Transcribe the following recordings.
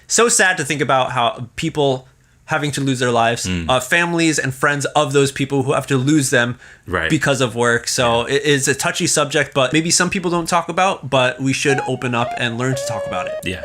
so sad to think about how people having to lose their lives, families and friends of those people who have to lose them because of work. So it is a touchy subject, but maybe some people don't talk about, but we should open up and learn to talk about it. Yeah.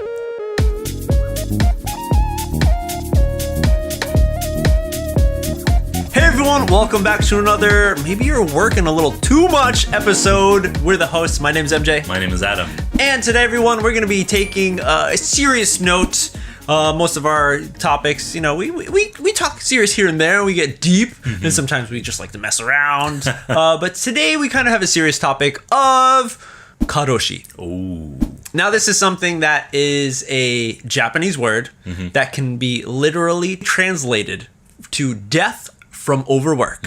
Hey everyone, welcome back to another, maybe you're working a little too much episode. We're the hosts. My name's MJ. My name is Adam. And today, everyone, we're going to be taking a serious note. Most of our topics, you know, we talk serious here and there. We get deep, and sometimes we just like to mess around. But today, we kind of have a serious topic of Karoshi. Ooh. Now, this is something that is a Japanese word that can be literally translated to death from overwork.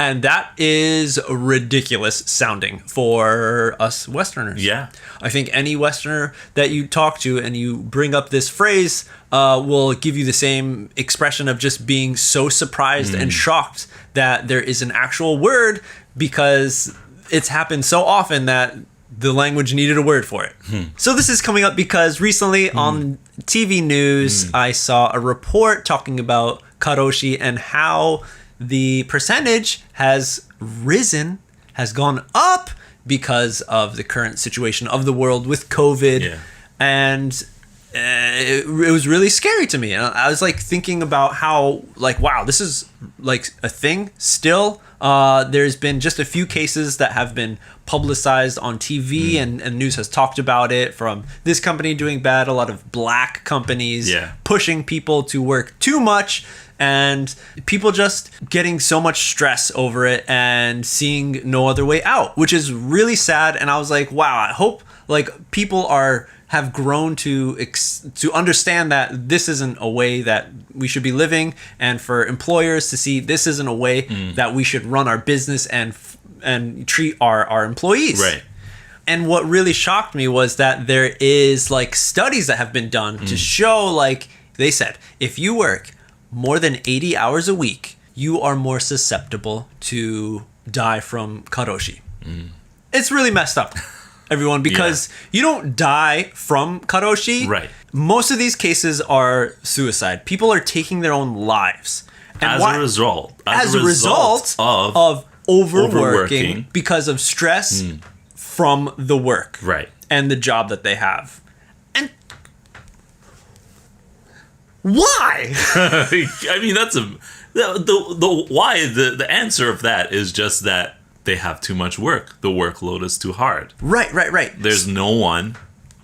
And that is ridiculous sounding for us Westerners. Yeah. I think any Westerner that you talk to and you bring up this phrase will give you the same expression of just being so surprised and shocked that there is an actual word, because it's happened so often that the language needed a word for it. So this is coming up because recently on TV news, I saw a report talking about Karoshi and how the percentage has risen, has gone up because of the current situation of the world with COVID. Yeah. And it was really scary to me. And I was like thinking about how, like, wow, this is like a thing still. There's been just a few cases that have been publicized on TV and news has talked about it, from this company doing bad, a lot of black companies pushing people to work too much, and people just getting so much stress over it and seeing no other way out, which is really sad. And I was like, wow, I hope like people have grown to understand that this isn't a way that we should be living, and for employers to see this isn't a way that we should run our business and treat our employees. Right. And what really shocked me was that there is like studies that have been done to show, like they said, if you work more than 80 hours a week, you are more susceptible to die from Karoshi. It's really messed up, everyone, because you don't die from Karoshi. Right. Most of these cases are suicide. People are taking their own lives. And As a result of overworking because of stress from the work and the job that they have. And why? I mean, that's the why. The answer of that is just that they have too much work. The workload is too hard. Right. There's no one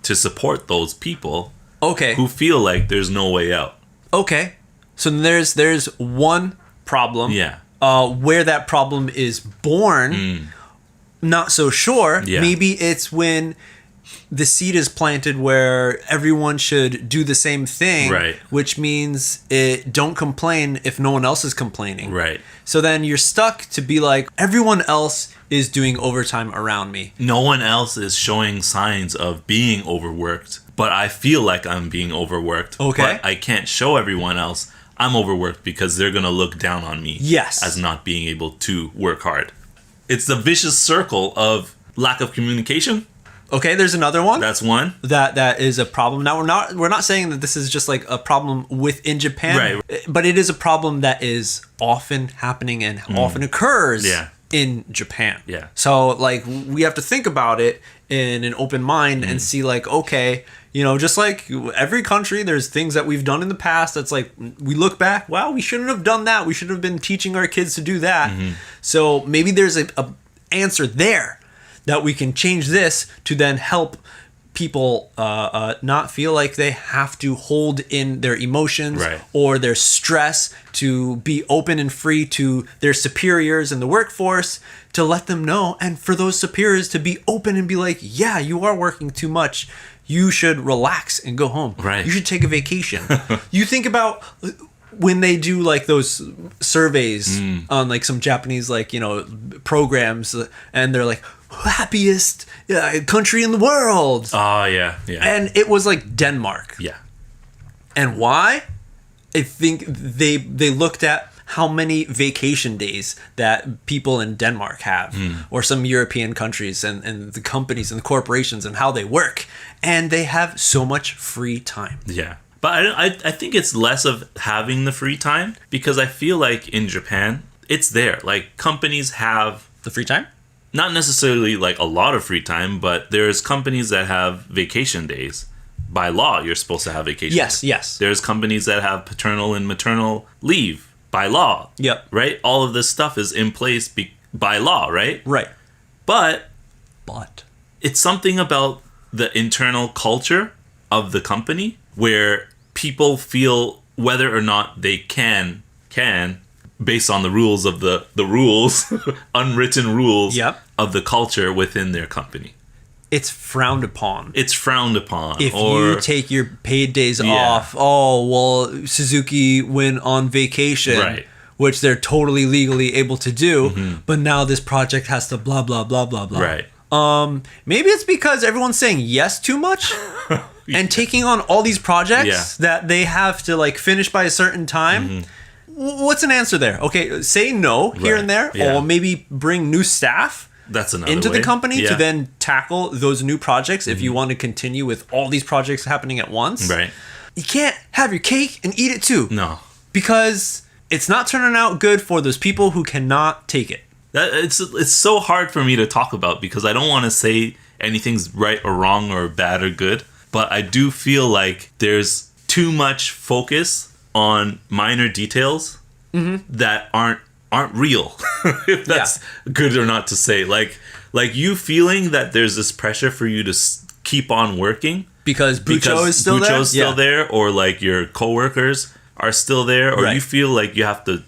to support those people. Okay. Who feel like there's no way out. Okay. So there's one problem. Yeah. Where that problem is born, not so sure. Yeah. Maybe it's when the seed is planted where everyone should do the same thing, which means don't complain if no one else is complaining. Right. So then you're stuck to be like, everyone else is doing overtime around me. No one else is showing signs of being overworked, but I feel like I'm being overworked. Okay. But I can't show everyone else I'm overworked because they're going to look down on me as not being able to work hard. It's the vicious circle of lack of communication. Okay, there's another one. That's one. That is a problem. Now we're not saying that this is just like a problem within Japan, but it is a problem that is often happening and often occurs in Japan. Yeah. So like we have to think about it in an open mind and see like, okay, you know, just like every country, there's things that we've done in the past that's like, we look back, wow, we shouldn't have done that. We should have been teaching our kids to do that. So maybe there's a answer there that we can change this to then help people not feel like they have to hold in their emotions or their stress, to be open and free to their superiors in the workforce, to let them know, and for those superiors to be open and be like, yeah, you are working too much. You should relax and go home. You should take a vacation. You think about when they do like those surveys on like some Japanese, like, you know, programs, and they're like, happiest country in the world. Oh, yeah. And it was like Denmark. Yeah. And why? I think they looked at how many vacation days that people in Denmark have, or some European countries, and the companies and the corporations and how they work. And they have so much free time. Yeah. But I think it's less of having the free time, because I feel like in Japan, it's there. Like, companies have the free time? Not necessarily like a lot of free time, but there's companies that have vacation days. By law, you're supposed to have vacation. Yes. There's companies that have paternal and maternal leave by law. Yep. Right? All of this stuff is in place by law, right? Right. But it's something about the internal culture of the company where people feel whether or not they can based on the rules of the rules, unwritten rules of the culture within their company. It's frowned upon. It's frowned upon. If you take your paid days off, Suzuki went on vacation, right, which they're totally legally able to do, but now this project has to blah, blah, blah, blah, blah. Right. Maybe it's because everyone's saying yes too much and taking on all these projects that they have to like finish by a certain time. What's an answer there? Okay, say no here and there, or maybe bring new staff into the company to then tackle those new projects if you want to continue with all these projects happening at once. Right. You can't have your cake and eat it too. No. Because it's not turning out good for those people who cannot take it. It's so hard for me to talk about because I don't want to say anything's right or wrong or bad or good, but I do feel like there's too much focus on minor details that aren't real. If that's good or not to say, like you feeling that there's this pressure for you to keep on working because Bucho is still there, or like your coworkers are still there, or you feel like you have to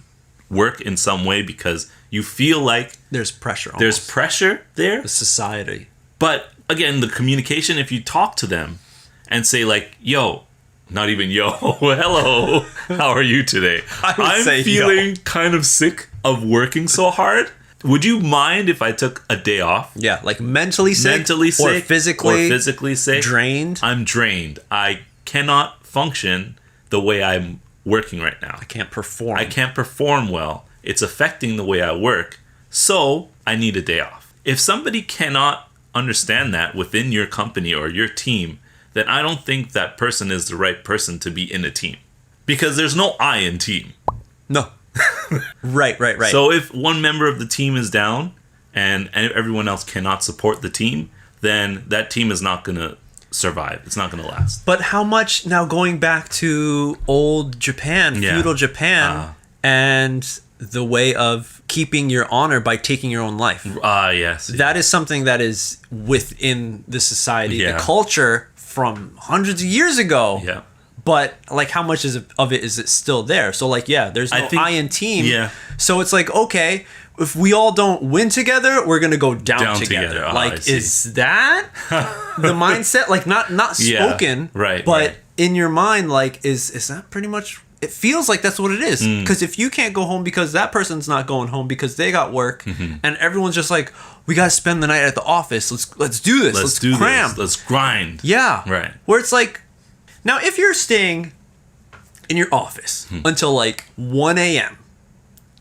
work in some way because you feel like there's pressure. There's pressure there. The society. But again, the communication. If you talk to them and say like, "Yo." Not even yo. Hello. How are you today? I'm feeling kind of sick of working so hard. Would you mind if I took a day off? Yeah, like mentally sick or physically sick. Drained. I'm drained. I cannot function the way I'm working right now. I can't perform. I can't perform well. It's affecting the way I work. So I need a day off. If somebody cannot understand that within your company or your team, then I don't think that person is the right person to be in a team. Because there's no I in team. No. Right. So if one member of the team is down and everyone else cannot support the team, then that team is not going to survive. It's not going to last. But how much, now going back to old Japan, feudal Japan, and the way of keeping your honor by taking your own life. Yes. That is something that is within the society, the culture from hundreds of years ago. Yeah. But like, how much of it is it still there? So like, there's no I in team. Yeah. So it's like, okay, if we all don't win together, we're gonna go down together. Like, is that the mindset? Like, not spoken, right? But in your mind, like, is that pretty much? It feels like that's what it is. Because if you can't go home because that person's not going home because they got work, and everyone's just like, we gotta spend the night at the office. Let's do this. Let's cram. This. Let's grind. Yeah. Right. Where it's like, now if you're staying in your office until like 1 a.m.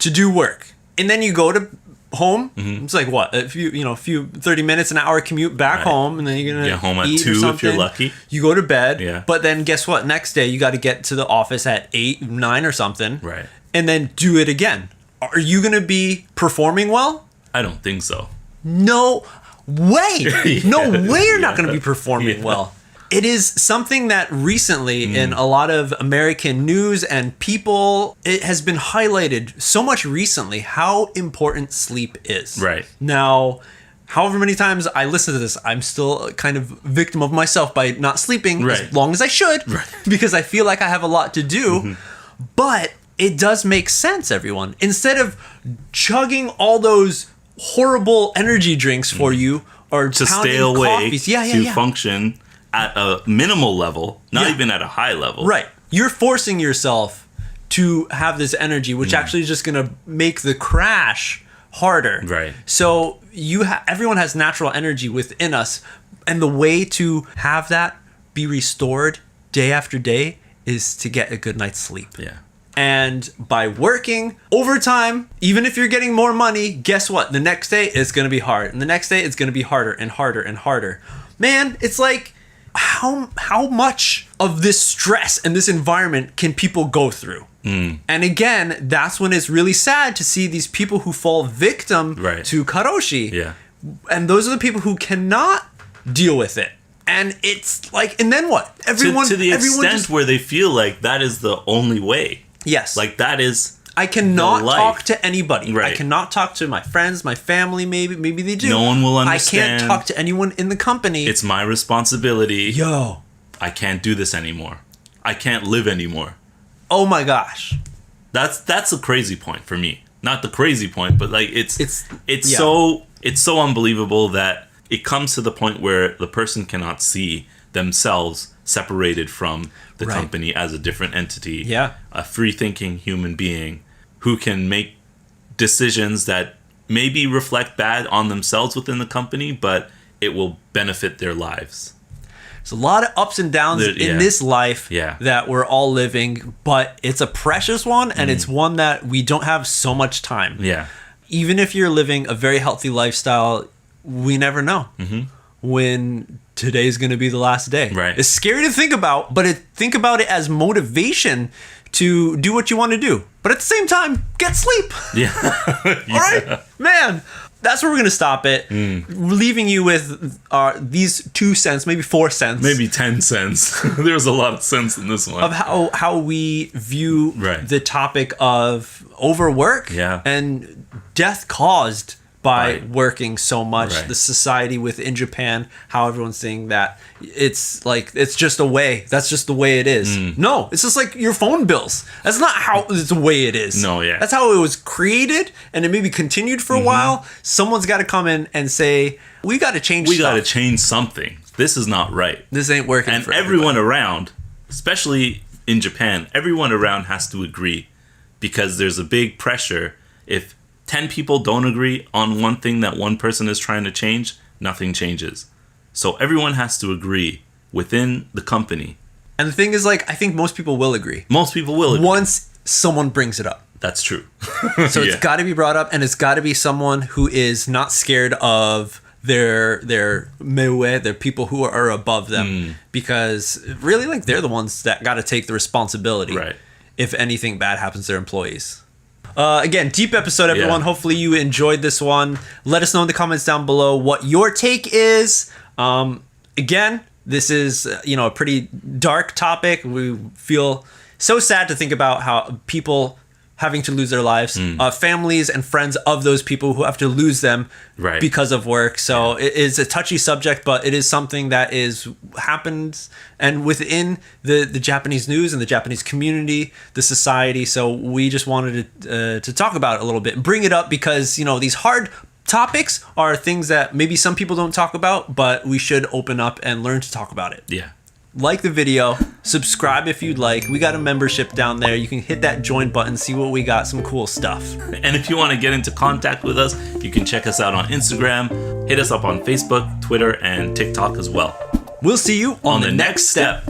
to do work, and then you go to home, it's like what, a few 30 minutes, an hour commute back home, and then you're gonna get home at eat 2 if you're lucky. You go to bed, Yeah. But then guess what? Next day you got to get to the office at 8, 9 or something, right? And then do it again. Are you gonna be performing well? I don't think so. No way. No way you're not gonna be performing well. It is something that recently in a lot of American news and people, it has been highlighted so much recently how important sleep is. Right. Now, however many times I listen to this, I'm still kind of victim of myself by not sleeping as long as I should, because I feel like I have a lot to do. But it does make sense, everyone. Instead of chugging all those horrible energy drinks for you or to stay awake to function at a minimal level, not even at a high level. Right. You're forcing yourself to have this energy, which actually is just going to make the crash harder. Right. So everyone has natural energy within us, and the way to have that be restored day after day is to get a good night's sleep. Yeah. And by working overtime, even if you're getting more money, guess what? The next day it's going to be hard, and the next day it's going to be harder and harder and harder. Man, it's like, how much of this stress and this environment can people go through? And again, that's when it's really sad to see these people who fall victim to Karoshi. Yeah. And those are the people who cannot deal with it. And it's like, and then what? Everyone to the extent where they feel like that is the only way. Yes. Like that is I cannot talk to anybody. Right. I cannot talk to my friends, my family, maybe they do. No one will understand. I can't talk to anyone in the company. It's my responsibility. Yo. I can't do this anymore. I can't live anymore. Oh my gosh. That's a crazy point for me. Not the crazy point, but like it's so unbelievable that it comes to the point where the person cannot see themselves separated from the company as a different entity. Yeah. A free-thinking human being who can make decisions that maybe reflect bad on themselves within the company, but it will benefit their lives. There's a lot of ups and downs in this life that we're all living, but it's a precious one, and it's one that we don't have so much time. Yeah. Even if you're living a very healthy lifestyle, we never know when today's going to be the last day. Right. It's scary to think about, but think about it as motivation to do what you want to do. But at the same time, get sleep. Yeah. All right? Man, that's where we're going to stop it. Leaving you with these 2 cents, maybe 4 cents. Maybe 10 cents. There's a lot of sense in this one. Of how we view the topic of overwork and death caused by working so much. The society within Japan, how everyone's saying that it's like it's just a way. That's just the way it is. No, it's just like your phone bills. That's not how it's the way it is. No, yeah. That's how it was created, and it maybe continued for a while. Someone's got to come in and say, "We got to change. We got to change something. This is not right. This ain't working." And for everyone around, especially in Japan, everyone around has to agree, because there's a big pressure. If 10 people don't agree on one thing that one person is trying to change, nothing changes. So everyone has to agree within the company. And the thing is, like, I think most people will agree. Most people will agree. Once someone brings it up. That's true. So it's got to be brought up, and it's got to be someone who is not scared of their meue, their people who are above them. Because really, like, they're the ones that got to take the responsibility if anything bad happens to their employees. Again, deep episode, everyone. Hopefully you enjoyed this one. Let us know in the comments down below what your take is. Again, this is a pretty dark topic. We feel so sad to think about how people having to lose their lives, families and friends of those people who have to lose them because of work. So it is a touchy subject, but it is something that happens and within the Japanese news and the Japanese community, the society. So we just wanted to talk about it a little bit and bring it up because, these hard topics are things that maybe some people don't talk about, but we should open up and learn to talk about it. Yeah. Like the video, subscribe if you'd like. We got a membership down there. You can hit that join button, see what we got, some cool stuff. And if you want to get into contact with us, you can check us out on Instagram, hit us up on Facebook, Twitter, and TikTok as well. We'll see you on the next step.